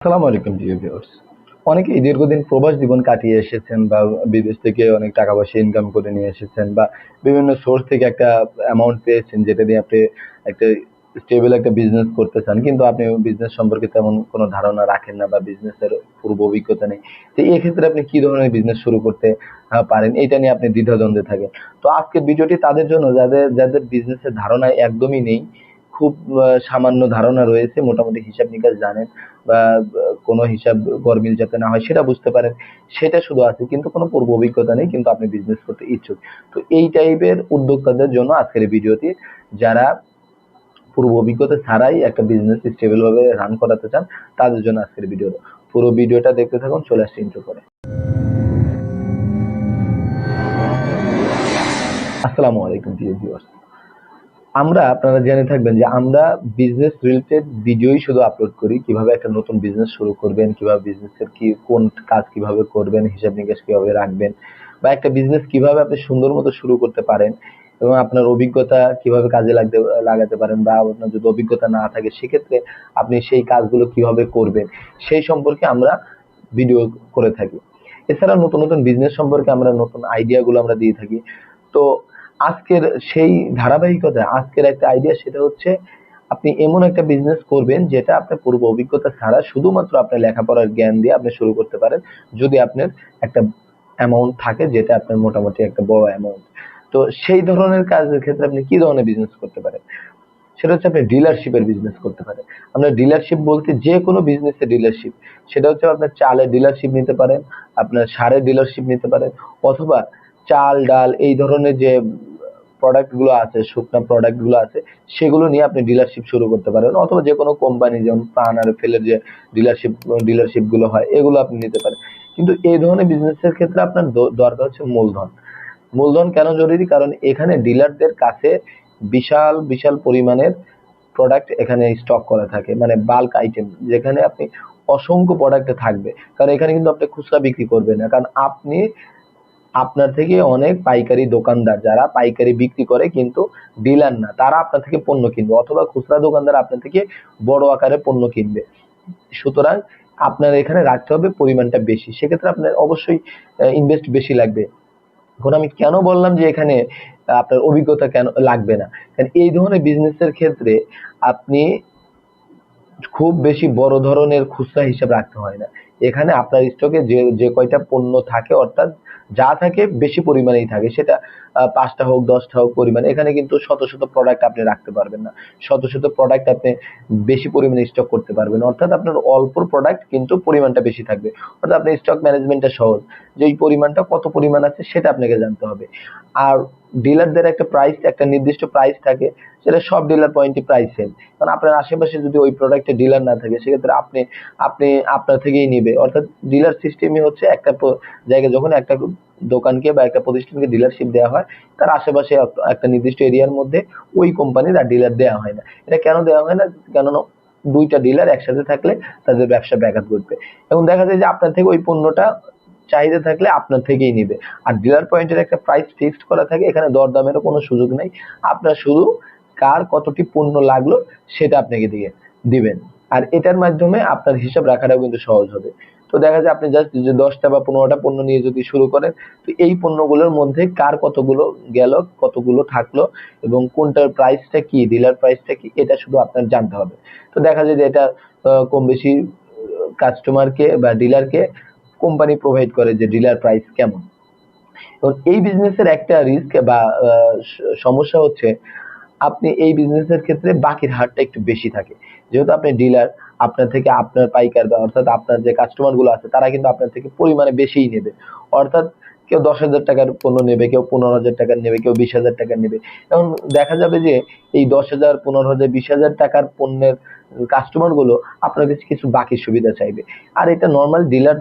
আসসালামু আলাইকুম প্রিয় ভিউয়ার্স। অনেকেই দীর্ঘদিন প্রবাস জীবন কাটিয়ে এসেছেন বা বিদেশ থেকে অনেক টাকা পয়সা ইনকাম করে নিয়ে এসেছেন বা বিভিন্ন সোর্স থেকে একটা অ্যামাউন্ট পেয়েছেন যেটা দিয়ে আপনি একটা স্টেবল একটা বিজনেস করতে চান, কিন্তু আপনি বিজনেস সম্পর্কে তেমন কোনো ধারণা রাখেন না বা বিজনেসের পূর্ব অভিজ্ঞতা নেই। তো এক্ষেত্রে আপনি কি ধরনের বিজনেস শুরু করতে পারেন, এটা নিয়ে আপনি দ্বিধাদ্বন্দ্বে থাকেন। তো আজকের ভিডিওটি তাদের জন্য যাদের যাদের বিজনেসের ধারণা একদমই নেই, খুব সামান্য ধারণা রয়েছে, মোটামুটি হিসাব নিকাশ জানেন বা কোনো হিসাব গরমিল যাতে না হয় সেটা বুঝতে পারেন, সেটা শুধু আছে, কিন্তু কোনো পূর্ব অভিজ্ঞতা নেই, কিন্তু আপনি বিজনেস করতে ইচ্ছুক। তো এই টাইপের উদ্যোক্তাদের জন্য আজকের এই ভিডিওটি, যারা পূর্ব অভিজ্ঞতা ছাড়াই একটা বিজনেস স্টেবল ভাবে রান করাতে চান, তাদের জন্য আজকের ভিডিও। পুরো ভিডিওটা দেখতে থাকুন, চলে আসছে ইন্ট্রো করে। আসসালামু আলাইকুম প্রিয় ভিউয়ার্স। আপনারা জেনে থাকবেন যে আমরা বিজনেস রিলেটেড ভিডিওই শুধু আপলোড করি। কিভাবে একটা নতুন বিজনেস শুরু করবেন, কিভাবে বিজনেসের কোন কাজ কিভাবে করবেন, হিসাব নিকাশ কিভাবে রাখবেন, বা একটা বিজনেস কিভাবে আপনি সুন্দর মতো শুরু করতে পারেন এবং আপনার অভিজ্ঞতা কিভাবে কাজে লাগাতে পারেন, বা আপনার যদি অভিজ্ঞতা না থাকে সেক্ষেত্রে আপনি সেই কাজগুলো কিভাবে করবেন, সেই সম্পর্কে আমরা ভিডিও করে থাকি। এছাড়া নতুন নতুন বিজনেস সম্পর্কে আমরা নতুন আইডিয়া গুলো আমরা দিয়ে থাকি। তো আজকের সেই ধারাবাহিকতা, আজকের একটা আইডিয়া, সেটা হচ্ছে আপনি এমন একটা বিজনেস করবেন যেটা আপনার পূর্ব অভিজ্ঞতা ছাড়া শুধুমাত্র আপনার লেখাপড়ার জ্ঞান দিয়ে আপনি শুরু করতে পারেন, যদি আপনার একটা অ্যামাউন্ট থাকে, যেটা আপনার মোটামুটি একটা বড় অ্যামাউন্ট। তো সেই ধরনের কাজের ক্ষেত্রে আপনি কি ধরনের বিজনেস করতে পারেন, সেটা হচ্ছে আপনি ডিলারশিপের বিজনেস করতে পারেন। আমরা ডিলারশিপ বলতে যে কোনো বিজনেসের ডিলারশিপ, সেটা হচ্ছে আপনার চালের ডিলারশিপ নিতে পারেন, আপনার সারের ডিলারশিপ নিতে পারেন, অথবা চাল ডাল এই ধরনের যে প্রোডাক্ট গুলো আছে, শুকনা প্রোডাক্ট গুলো আছে, সেগুলো নিয়ে আপনি ডিলারশিপ শুরু করতে পারেন, অথবা যে কোনো কোম্পানি যেমন প্রাণ আর ফেলের যে ডিলারশিপ ডিলারশিপ গুলো হয়, এগুলো আপনি নিতে পারেন। কিন্তু এই ধরনের বিজনেসের ক্ষেত্রে আপনার দরকার হচ্ছে মূলধন। মূলধন কেন জরুরি? কারণ এখানে ডিলারদের কাছে বিশাল বিশাল পরিমাণের প্রোডাক্ট এখানে স্টক করা থাকে, মানে বাল্ক আইটেম, যেখানে আপনি অসংখ্য প্রোডাক্ট থাকবে। কারণ এখানে কিন্তু আপনি খুচরা বিক্রি করবেন না, কারণ আপনি আপনার থেকে অনেক পাইকারি দোকানদার যারা পাইকারি বিক্রি করে কিন্তু ডিলার না, তারা আপনার থেকে পণ্য কিনবে, অথবা খুচরা দোকানদার আপনার থেকে বড় আকারে পণ্য কিনবে। সুতরাং আপনার এখানে রাখতে হবে পরিমাণটা বেশি, সেক্ষেত্রে আপনার অবশ্যই ইনভেস্ট বেশি লাগবে। এখন আমি কেন বললাম যে এখানে আপনার অভিজ্ঞতা কেন লাগবে না, কারণ এই ধরনের বিজনেসের ক্ষেত্রে আপনি খুব বেশি বড় ধরনের খুচরা হিসাব রাখতে হয় না। এখানে আপনার স্টকে যে যে কয়টা পণ্য থাকে, অর্থাৎ যা থাকে বেশি পরিমাণেই থাকে, সেটা ৫টা হোক ১০টা হোক পরিমাণ, এখানে কিন্তু শত শত প্রোডাক্ট আপনি রাখতে পারবেন না। শত শত প্রোডাক্ট আপনি বেশি পরিমাণে স্টক করতে পারবেন না। অর্থাৎ আপনার অল্প প্রোডাক্ট কিন্তু পরিমাণটা বেশি থাকবে। অর্থাৎ আপনার স্টক ম্যানেজমেন্টটা সহজ, যে এই পরিমাণটা কত পরিমাণ আছে সেটা আপনাকে জানতে হবে। আর ডিলারদের একটা প্রাইস, একটা নির্দিষ্ট প্রাইস থাকে, সেটা সব ডিলার পয়েন্টে প্রাইস সেম। কারণ আপনার আশেপাশে যদি ওই প্রোডাক্টের ডিলার না থাকে, সেক্ষেত্রে আপনি আপনি আপনার থেকেই নিবে। অর্থাৎ ডিলার সিস্টেমই হচ্ছে একটা জায়গায় যখন একটা দোকানকে বা একটা প্রতিষ্ঠানকে ডিলারশিপ দেওয়া হয়, তার আশেপাশে একটা নির্দিষ্ট এরিয়ার মধ্যে ওই কোম্পানির আর ডিলার দেওয়া হয় না। এটা কেন দেওয়া হয় না? কেননা দুইটা ডিলার একসাথে থাকলে তাদের ব্যবসা ব্যাঘাত ঘটবে, এবং দেখা যায় যে আপনার থেকে ওই পণ্যটা চাহিদা থাকলে আপনার থেকেই নিবে। আর ডিলার পয়েন্টের একটা প্রাইস ফিক্সড করা থাকে, এখানে দরদামেরও কোনো সুযোগ নাই। আপনার শুধু কার কতটি পণ্য লাগলো সেটা আপনাকে দিবেন। আর এটার মাধ্যমে আপনার হিসাব রাখাটাও কিন্তু সহজ হবে। তো দেখা যায় আপনি জাস্ট যে ১০টা বা ১৫টা পণ্য নিয়ে যদি শুরু করেন, তো এই পণ্যগুলোর মধ্যে কার কতগুলো গেল, কতগুলো থাকলো, এবং কোনটার প্রাইসটা কি, ডিলার প্রাইসটা কি, এটা শুধু আপনার জানতে হবে। তো দেখা যায় যে এটা কম বেশি কাস্টমারকে বা ডিলারকে কোম্পানি প্রোভাইড করে যে ডিলার প্রাইস কেমন। এবং এই বিজনেসের একটা রিস্ক বা সমস্যা হচ্ছে, আপনি এই বিজনেসের ক্ষেত্রে বাকির হারটা একটু বেশি থাকে। যেহেতু আপনি ডিলার, আপনার থেকে আপনার পাইকার বা অর্থাৎ আপনার যে কাস্টমার গুলো আছে, তারা কিন্তু আপনার থেকে পরিমাণে বেশিই নেবে। অর্থাৎ কেউ ১০,০০০ টাকার পণ্য নেবে, কেউ ১৫,০০০ টাকার নেবে, কেউ ২০,০০০ টাকার নেবে। এবং দেখা যাবে যে এই ১০,০০০, ১৫,০০০, ২০,০০০ টাকার পণ্যের কাস্টমার গুলো আপনার কাছে কিছু বাকি সুবিধা চাইবে। আর এটা নর্মাল ডিলার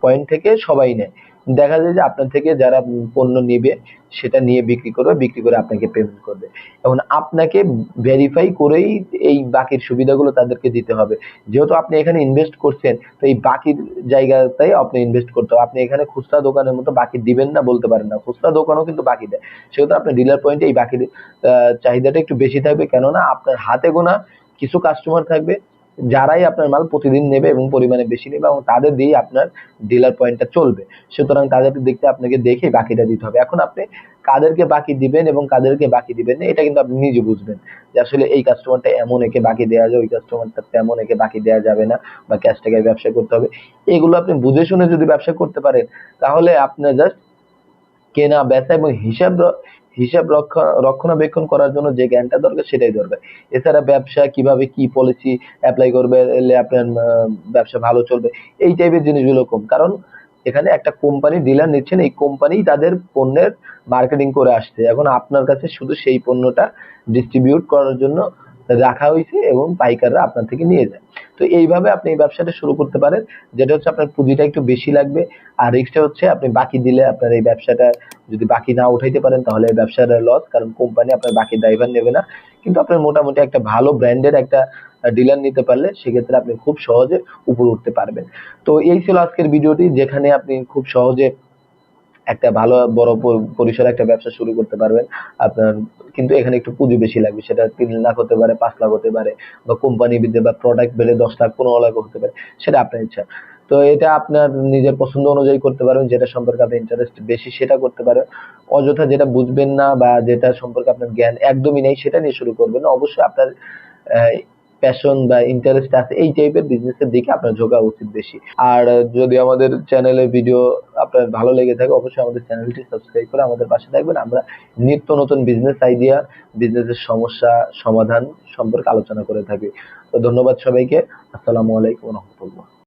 পয়েন্ট থেকে সবাই নেয়। দেখা যায় যে আপনার থেকে যারা পণ্য নিবে, সেটা নিয়ে বিক্রি করবে, বিক্রি করে আপনাকে পেমেন্ট করবে। এখন আপনাকে ভেরিফাই করেই এই বাকির সুবিধাগুলো তাদেরকে দিতে হবে। যেহেতু আপনি এখানে ইনভেস্ট করছেন, তো এই বাকির জায়গাতেই আপনি ইনভেস্ট করতে হবে। আপনি এখানে খুচরা দোকানের মতো বাকি দিবেন না বলতে পারেন না। খুচরা দোকানও কিন্তু বাকি দেয়। সেহেতু আপনার ডিলার পয়েন্টে এই বাকির চাহিদাটা একটু বেশি থাকবে, কেননা আপনার হাতে গোনা কিছু কাস্টমার থাকবে যারাই আপনার মাল প্রতিদিন নেবে এবং পরিমাণে বেশি নেবে এবং তাদের দিয়েই আপনার ডিলার পয়েন্টটা চলবে। সুতরাং তাদেরকে দেখতে আপনাকে দেখে বাকিটা দিতে হবে। এখন আপনি কাদেরকে বাকি দিবেন এবং কাদেরকে বাকি দিবেন না এটা কিন্তু আপনি নিজে বুঝবেন যে আসলে এই কাস্টমারটা এমন একে বাকি দেওয়া যায়, ওই কাস্টমারটা তেমন একে বাকি দেওয়া যাবে না, বা ক্যাশ টাকায় ব্যবসা করতে হবে। এগুলো আপনি বুঝে শুনে যদি ব্যবসা করতে পারেন তাহলে আপনার জাস্ট কেনা বেচা এবং হিসাব রক্ষণাবেক্ষণ করার জন্য যে জ্ঞানটা দরকার সেটাই দরকার। এছাড়া ব্যবসা কিভাবে কি পলিসি অ্যাপ্লাই করবে এলে আপনার ব্যবসা ভালো চলবে এই টাইপের জিনিসগুলো কম। কারণ এখানে একটা কোম্পানি ডিলার নিচ্ছেন, এই কোম্পানি তাদের পণ্যের মার্কেটিং করে আসছে, এখন আপনার কাছে শুধু সেই পণ্যটা ডিস্ট্রিবিউট করার জন্য রাখা হয়েছে এবং পাইকাররা আপনার থেকে নিয়ে যায়। তো এইভাবে আপনি এই ব্যবসাটা শুরু করতে পারেন, যেটা হচ্ছে আপনার পুঁজিটা একটু বেশি লাগবে। আর রিস্কটা হচ্ছে আপনি বাকি দিলে আপনার এই ব্যবসাটা যদি বাকি না উঠাইতে পারেন তাহলে এই ব্যবসার লস, কারণ কোম্পানি আপনার বাকি ড্রাইভার নেবে না। কিন্তু আপনার মোটামুটি একটা ভালো ব্র্যান্ডের একটা ডিলার নিতে পারলে সেক্ষেত্রে আপনি খুব সহজে উপরে উঠতে পারবেন। তো এই ছিল আজকের ভিডিওটি, যেখানে আপনি খুব সহজে একটা ভালো বড় পরিসরে একটা ব্যবসা শুরু করতে পারবেন আপনার। কিন্তু এখানে একটু পুঁজি বেশি লাগবে, সেটা 3 লাখ হতে পারে, 5 লাখ হতে পারে, বা কোম্পানি বিদ্যে বা প্রোডাক্ট বেড়ে 10 লাখ 15 লাখ হতে পারে, সেটা আপনার ইচ্ছা। তো এটা আপনার নিজের পছন্দ অনুযায়ী করতে পারবেন, যেটা সম্পর্কে আপনার ইন্টারেস্ট বেশি সেটা করতে পারেন। অযথা যেটা বুঝবেন না বা যেটা সম্পর্কে আপনার জ্ঞান একদমই নেই সেটা নিয়ে শুরু করবেন না। অবশ্যই আপনার প্যাশন বা ইন্টারেস্ট আছে এই টাইপের বিজনেসের দিকে আপনার ঝোঁকা উচিত বেশি। আর যদি আমাদের চ্যানেলের ভিডিও আপনার ভালো লেগে থাকে অবশ্যই আমাদের চ্যানেলটি সাবস্ক্রাইব করে আমাদের পাশে থাকবেন। আমরা নিত্য নতুন বিজনেস আইডিয়া, বিজনেসের সমস্যা সমাধান সম্পর্কে আলোচনা করে থাকি। তো ধন্যবাদ সবাইকে। আসসালামু আলাইকুম রহমতুল্লাহ।